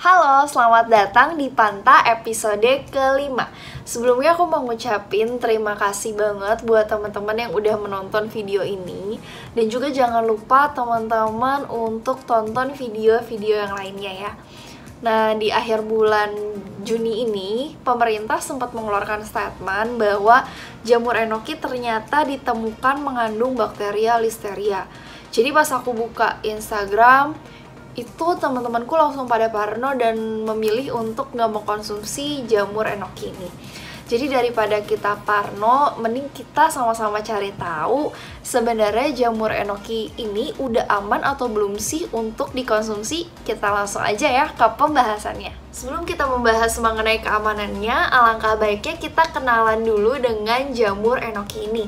Halo, selamat datang di Panta episode kelima. Sebelumnya aku mau ngucapin terima kasih banget buat teman-teman yang udah menonton video ini. Dan juga jangan lupa teman-teman untuk tonton video-video yang lainnya ya. Nah, di akhir bulan Juni ini, pemerintah sempat mengeluarkan statement bahwa jamur enoki ternyata ditemukan mengandung bakteria Listeria. Jadi pas aku buka Instagram, itu teman-temanku langsung pada parno dan memilih untuk nggak mengkonsumsi jamur enoki ini. Jadi daripada kita parno, mending kita sama-sama cari tahu sebenarnya jamur enoki ini udah aman atau belum sih untuk dikonsumsi. Kita langsung aja ya ke pembahasannya. Sebelum kita membahas mengenai keamanannya, alangkah baiknya kita kenalan dulu dengan jamur enoki ini.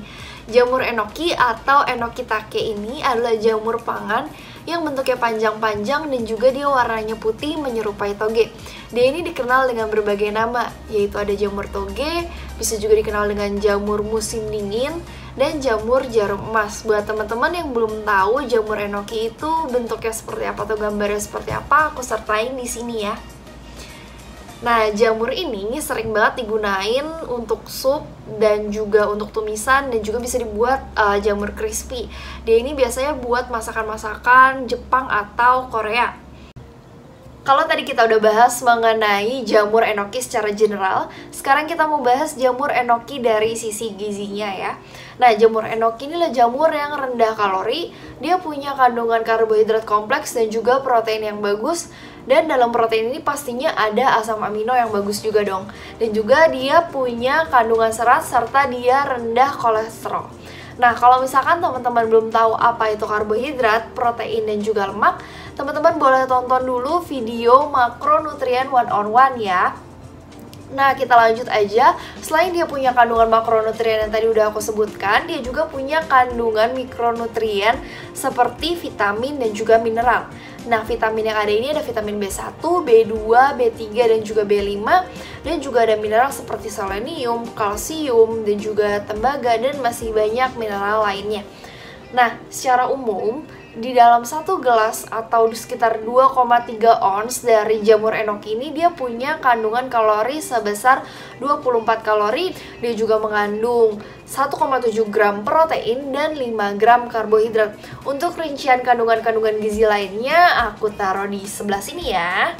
Jamur enoki atau enokitake ini adalah jamur pangan yang bentuknya panjang-panjang dan juga dia warnanya putih menyerupai toge. Dia ini dikenal dengan berbagai nama, yaitu ada jamur toge, bisa juga dikenal dengan jamur musim dingin, dan jamur jarum emas. Buat teman-teman yang belum tahu jamur enoki itu bentuknya seperti apa atau gambarnya seperti apa, aku sertain di sini ya. Nah, jamur ini sering banget digunain untuk sup dan juga untuk tumisan dan juga bisa dibuat jamur crispy. Dia ini biasanya buat masakan-masakan Jepang atau Korea. Kalau tadi kita udah bahas mengenai jamur enoki secara general, sekarang kita mau bahas jamur enoki dari sisi gizinya ya. Nah, jamur enoki ini adalah jamur yang rendah kalori, dia punya kandungan karbohidrat kompleks dan juga protein yang bagus. Dan dalam protein ini pastinya ada asam amino yang bagus juga dong. Dan juga dia punya kandungan serat serta dia rendah kolesterol. Nah, kalau misalkan teman-teman belum tahu apa itu karbohidrat, protein, dan juga lemak, teman-teman boleh tonton dulu video makronutrien one on one ya. Nah, kita lanjut aja. Selain dia punya kandungan makronutrien yang tadi udah aku sebutkan, dia juga punya kandungan mikronutrien seperti vitamin dan juga mineral. Nah, vitamin yang ada ini ada vitamin B1, B2, B3, dan juga B5. Dan juga ada mineral seperti selenium, kalsium, dan juga tembaga, dan masih banyak mineral lainnya. Nah, secara umum, di dalam satu gelas atau sekitar 2,3 ons dari jamur enoki ini dia punya kandungan kalori sebesar 24 kalori. Dia juga mengandung 1,7 gram protein dan 5 gram karbohidrat. Untuk rincian kandungan-kandungan gizi lainnya aku taruh di sebelah sini ya.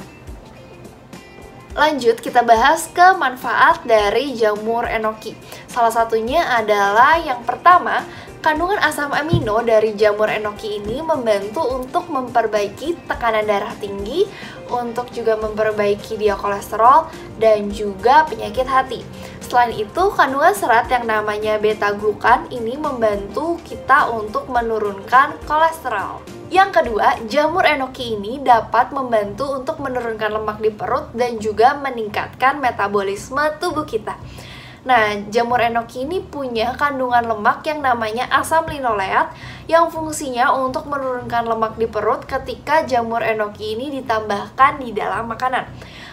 Lanjut kita bahas ke manfaat dari jamur enoki. Salah satunya adalah yang pertama, kandungan asam amino dari jamur enoki ini membantu untuk memperbaiki tekanan darah tinggi, untuk juga memperbaiki dia kolesterol, dan juga penyakit hati. Selain itu, kandungan serat yang namanya beta-glukan ini membantu kita untuk menurunkan kolesterol. Yang kedua, jamur enoki ini dapat membantu untuk menurunkan lemak di perut dan juga meningkatkan metabolisme tubuh kita. Nah, jamur enoki ini punya kandungan lemak yang namanya asam linoleat yang fungsinya untuk menurunkan lemak di perut ketika jamur enoki ini ditambahkan di dalam makanan.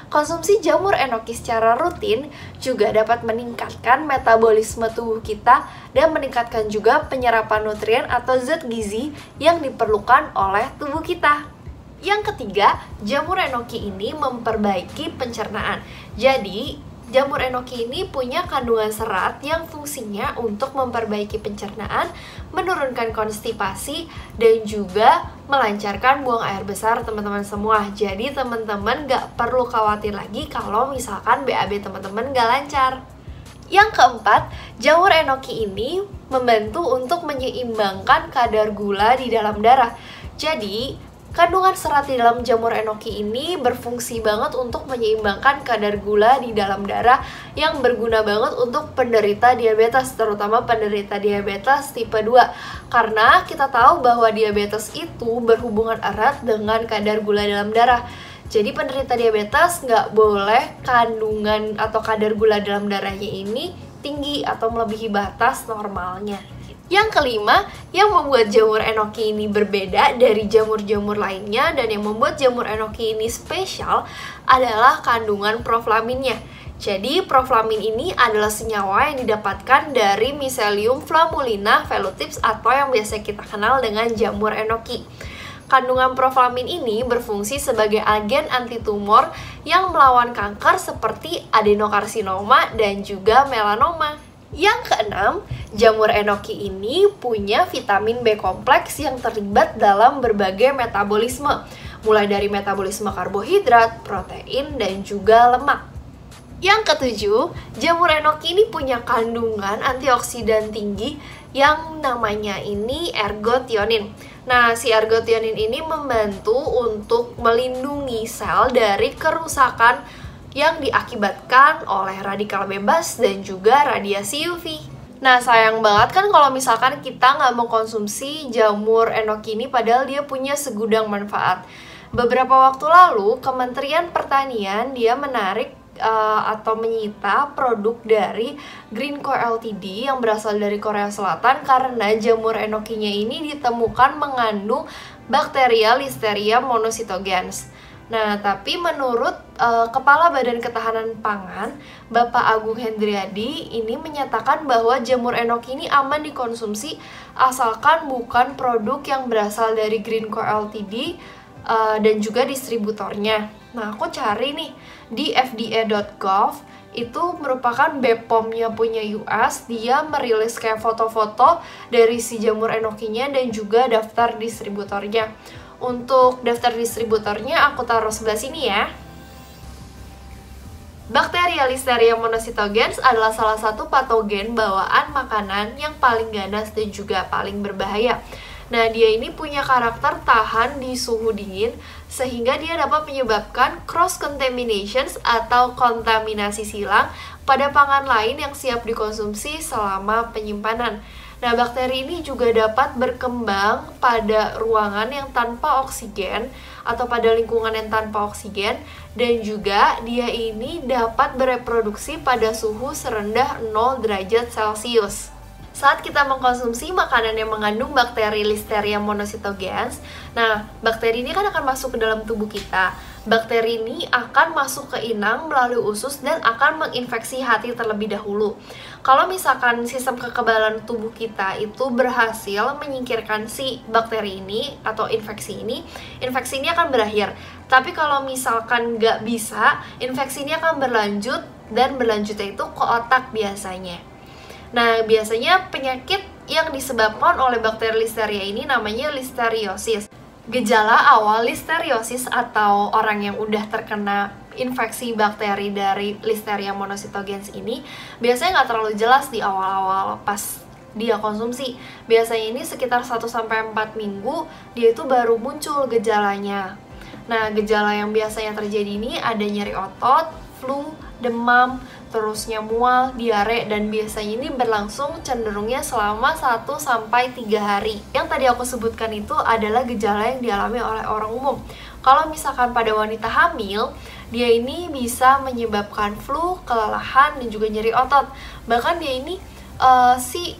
Konsumsi jamur enoki secara rutin juga dapat meningkatkan metabolisme tubuh kita dan meningkatkan juga penyerapan nutrien atau zat gizi yang diperlukan oleh tubuh kita. Yang ketiga, jamur enoki ini memperbaiki pencernaan. Jadi, jamur enoki ini punya kandungan serat yang fungsinya untuk memperbaiki pencernaan, menurunkan konstipasi, dan juga melancarkan buang air besar teman-teman semua. Jadi teman-teman gak perlu khawatir lagi kalau misalkan BAB teman-teman gak lancar. Yang keempat, jamur enoki ini membantu untuk menyeimbangkan kadar gula di dalam darah. Jadi, kandungan serat di dalam jamur enoki ini berfungsi banget untuk menyeimbangkan kadar gula di dalam darah yang berguna banget untuk penderita diabetes, terutama penderita diabetes tipe 2. Karena kita tahu bahwa diabetes itu berhubungan erat dengan kadar gula dalam darah. Jadi penderita diabetes nggak boleh kandungan atau kadar gula dalam darahnya ini tinggi atau melebihi batas normalnya. Yang kelima, yang membuat jamur enoki ini berbeda dari jamur-jamur lainnya dan yang membuat jamur enoki ini spesial adalah kandungan proflaminnya. Jadi, proflamin ini adalah senyawa yang didapatkan dari Miselium flammulina velutina atau yang biasa kita kenal dengan jamur enoki. Kandungan proflamin ini berfungsi sebagai agen antitumor yang melawan kanker seperti adenokarsinoma dan juga melanoma. Yang keenam, jamur enoki ini punya vitamin B kompleks yang terlibat dalam berbagai metabolisme, mulai dari metabolisme karbohidrat, protein, dan juga lemak. Yang ketujuh, jamur enoki ini punya kandungan antioksidan tinggi yang namanya ini ergotionin. Nah, si ergotionin ini membantu untuk melindungi sel dari kerusakan yang diakibatkan oleh radikal bebas dan juga radiasi UV. Nah, sayang banget kan kalau misalkan kita nggak mengkonsumsi jamur enoki ini padahal dia punya segudang manfaat. Beberapa waktu lalu, Kementerian Pertanian dia menarik atau menyita produk dari Greenko Ltd yang berasal dari Korea Selatan karena jamur enokinya ini ditemukan mengandung bakteria Listeria monocytogenes. Nah, tapi menurut Kepala Badan Ketahanan Pangan, Bapak Agung Hendriadi, ini menyatakan bahwa jamur enoki ini aman dikonsumsi asalkan bukan produk yang berasal dari Greenko Ltd dan juga distributornya. Nah, aku cari nih di fda.gov, itu merupakan BPOM-nya punya US. Dia merilis kayak foto-foto dari si jamur enokinya dan juga daftar distributornya. Untuk daftar distributornya aku taruh sebelah sini ya. Bakteria Listeria monocytogenes adalah salah satu patogen bawaan makanan yang paling ganas dan juga paling berbahaya. Nah, dia ini punya karakter tahan di suhu dingin sehingga dia dapat menyebabkan cross-contaminations atau kontaminasi silang pada pangan lain yang siap dikonsumsi selama penyimpanan. Nah, bakteri ini juga dapat berkembang pada ruangan yang tanpa oksigen atau pada lingkungan yang tanpa oksigen, dan juga dia ini dapat bereproduksi pada suhu serendah 0 derajat Celcius. Saat kita mengkonsumsi makanan yang mengandung bakteri Listeria monocytogenes, nah, bakteri ini kan akan masuk ke dalam tubuh kita. Bakteri ini akan masuk ke inang melalui usus dan akan menginfeksi hati terlebih dahulu. Kalau misalkan sistem kekebalan tubuh kita itu berhasil menyingkirkan si bakteri ini atau infeksi ini akan berakhir. Tapi kalau misalkan nggak bisa, infeksi ini akan berlanjut dan berlanjutnya itu ke otak biasanya. Nah, biasanya penyakit yang disebabkan oleh bakteri Listeria ini namanya listeriosis. Gejala awal listeriosis atau orang yang udah terkena infeksi bakteri dari Listeria monocytogenes ini biasanya nggak terlalu jelas di awal-awal pas dia konsumsi. Biasanya ini sekitar 1-4 minggu dia itu baru muncul gejalanya. Nah, gejala yang biasanya terjadi ini ada nyeri otot, flu, demam, terusnya mual, diare, dan biasanya ini berlangsung cenderungnya selama 1-3 hari. Yang tadi aku sebutkan itu adalah gejala yang dialami oleh orang umum. Kalau misalkan pada wanita hamil, dia ini bisa menyebabkan flu, kelelahan, dan juga nyeri otot. Bahkan dia ini si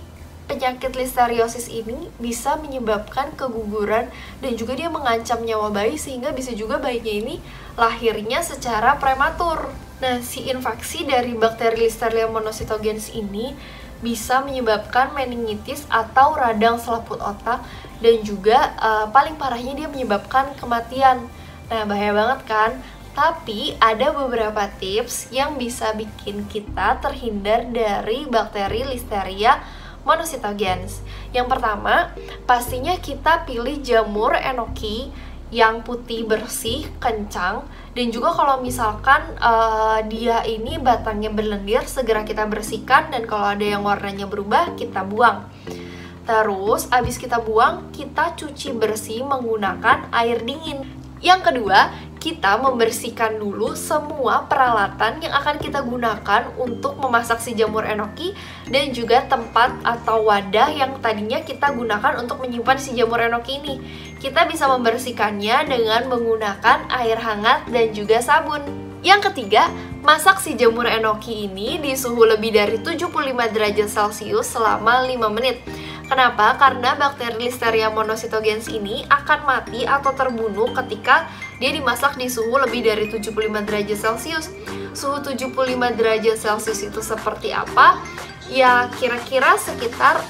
penyakit listeriosis ini bisa menyebabkan keguguran dan juga dia mengancam nyawa bayi sehingga bisa juga bayinya ini lahirnya secara prematur. Nah, si infeksi dari bakteri Listeria monocytogenes ini bisa menyebabkan meningitis atau radang selaput otak dan juga paling parahnya dia menyebabkan kematian. Nah, bahaya banget kan? Tapi ada beberapa tips yang bisa bikin kita terhindar dari bakteri Listeria monocytogenes. Yang pertama, pastinya kita pilih jamur enoki yang putih bersih, kencang, dan juga kalau misalkan dia ini batangnya berlendir, segera kita bersihkan, dan kalau ada yang warnanya berubah, kita buang. Terus, abis kita buang, kita cuci bersih menggunakan air dingin. Yang kedua, kita membersihkan dulu semua peralatan yang akan kita gunakan untuk memasak si jamur enoki dan juga tempat atau wadah yang tadinya kita gunakan untuk menyimpan si jamur enoki ini. Kita bisa membersihkannya dengan menggunakan air hangat dan juga sabun. Yang ketiga, masak si jamur enoki ini di suhu lebih dari 75 derajat Celcius selama 5 menit. Kenapa? Karena bakteri Listeria monocytogenes ini akan mati atau terbunuh ketika dia dimasak di suhu lebih dari 75 derajat Celcius. Suhu 75 derajat Celcius itu seperti apa? ya kira-kira sekitar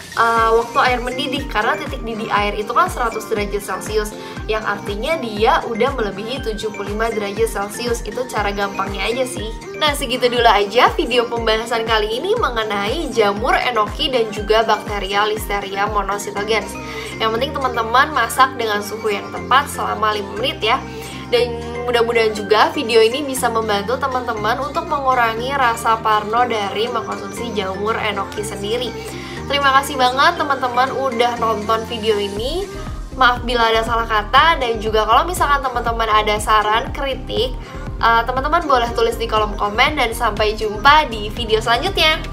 waktu air mendidih, karena titik didih air itu kan 100 derajat Celcius, yang artinya dia udah melebihi 75 derajat Celcius. Itu cara gampangnya aja sih. Nah, segitu dulu aja video pembahasan kali ini mengenai jamur enoki dan juga bakteria Listeria monocytogenes. Yang penting teman-teman masak dengan suhu yang tepat selama 5 menit ya. Dan mudah-mudahan juga video ini bisa membantu teman-teman untuk mengurangi rasa parno dari mengkonsumsi jamur enoki sendiri. Terima kasih banget teman-teman udah nonton video ini. Maaf bila ada salah kata, dan juga kalau misalkan teman-teman ada saran, kritik, teman-teman boleh tulis di kolom komen, dan sampai jumpa di video selanjutnya.